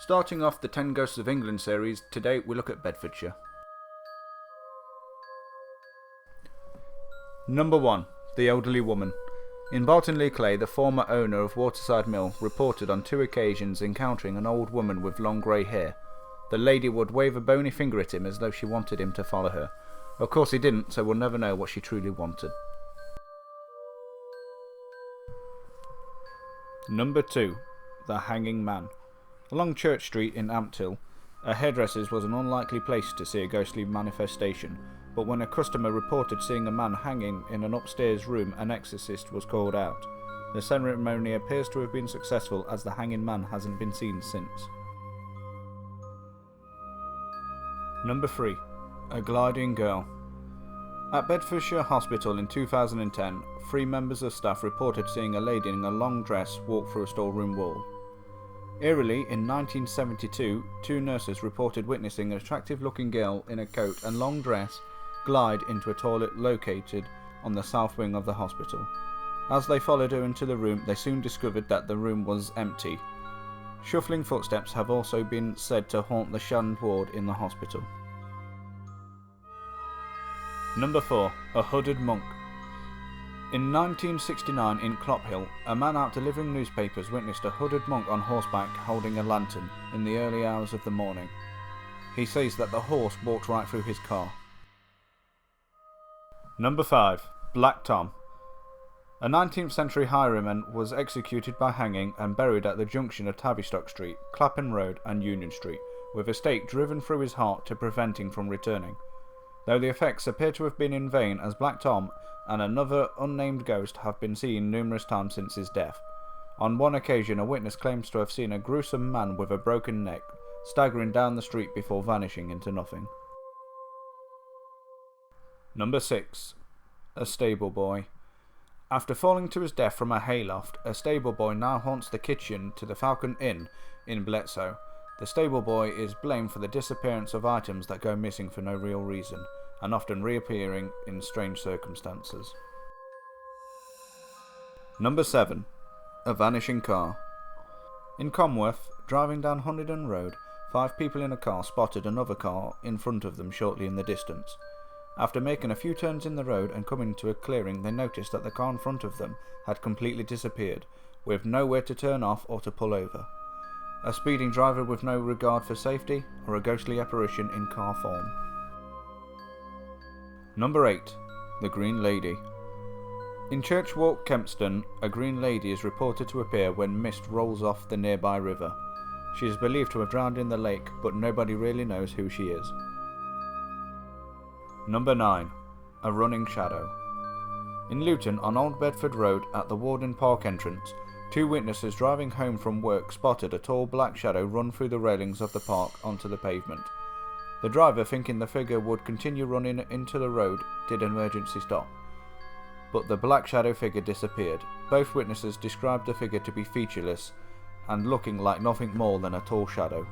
Starting off the 10 Ghosts of England series, today we look at Bedfordshire. Number 1. The Elderly Woman. In Barton-le-Clay, the former owner of Waterside Mill reported on 2 occasions encountering an old woman with long grey hair. The lady would wave a bony finger at him as though she wanted him to follow her. Of course he didn't, so we'll never know what she truly wanted. Number 2. The Hanging Man. Along Church Street in Ampthill, a hairdresser's was an unlikely place to see a ghostly manifestation, but when a customer reported seeing a man hanging in an upstairs room, an exorcist was called out. The ceremony appears to have been successful, as the hanging man hasn't been seen since. Number 3. A Gliding Girl. At Bedfordshire Hospital in 2010, 3 members of staff reported seeing a lady in a long dress walk through a storeroom wall. Eerily, in 1972, 2 nurses reported witnessing an attractive-looking girl in a coat and long dress glide into a toilet located on the south wing of the hospital. As they followed her into the room, they soon discovered that the room was empty. Shuffling footsteps have also been said to haunt the shunned ward in the hospital. Number 4. A Hooded Monk. In 1969 in Clophill, a man out delivering newspapers witnessed a hooded monk on horseback holding a lantern in the early hours of the morning. He says that the horse walked right through his car. Number 5. Black Tom. A 19th century highwayman was executed by hanging and buried at the junction of Tavistock Street, Clapham Road and Union Street, with a stake driven through his heart to prevent him from returning. Though the effects appear to have been in vain, as Black Tom and another unnamed ghost have been seen numerous times since his death. On one occasion, a witness claims to have seen a gruesome man with a broken neck staggering down the street before vanishing into nothing. Number 6. A Stable Boy. After falling to his death from a hayloft, a stable boy now haunts the kitchen to the Falcon Inn in Bletsoe. The stable boy is blamed for the disappearance of items that go missing for no real reason, and often reappearing in strange circumstances. Number 7. A Vanishing Car. In Comworth, driving down Hunnidon Road, 5 people in a car spotted another car in front of them shortly in the distance. After making a few turns in the road and coming to a clearing, they noticed that the car in front of them had completely disappeared, with nowhere to turn off or to pull over. A speeding driver with no regard for safety, or a ghostly apparition in car form. Number 8. The Green Lady. In Church Walk, Kempston, a green lady is reported to appear when mist rolls off the nearby river. She is believed to have drowned in the lake, but nobody really knows who she is. Number 9. A Running Shadow. In Luton, on Old Bedford Road at the Warden Park entrance, 2 witnesses driving home from work spotted a tall black shadow run through the railings of the park onto the pavement. The driver, thinking the figure would continue running into the road, did an emergency stop. But the black shadow figure disappeared. Both witnesses described the figure to be featureless and looking like nothing more than a tall shadow.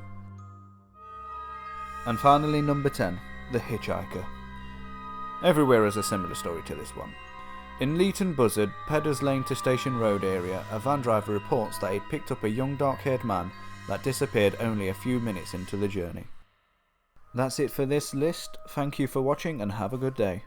And finally, number 10. The Hitchhiker. Everywhere has a similar story to this one. In Leighton Buzzard, Peddars Lane to Station Road area, a van driver reports that he'd picked up a young dark-haired man that disappeared only a few minutes into the journey. That's it for this list. Thank you for watching and have a good day.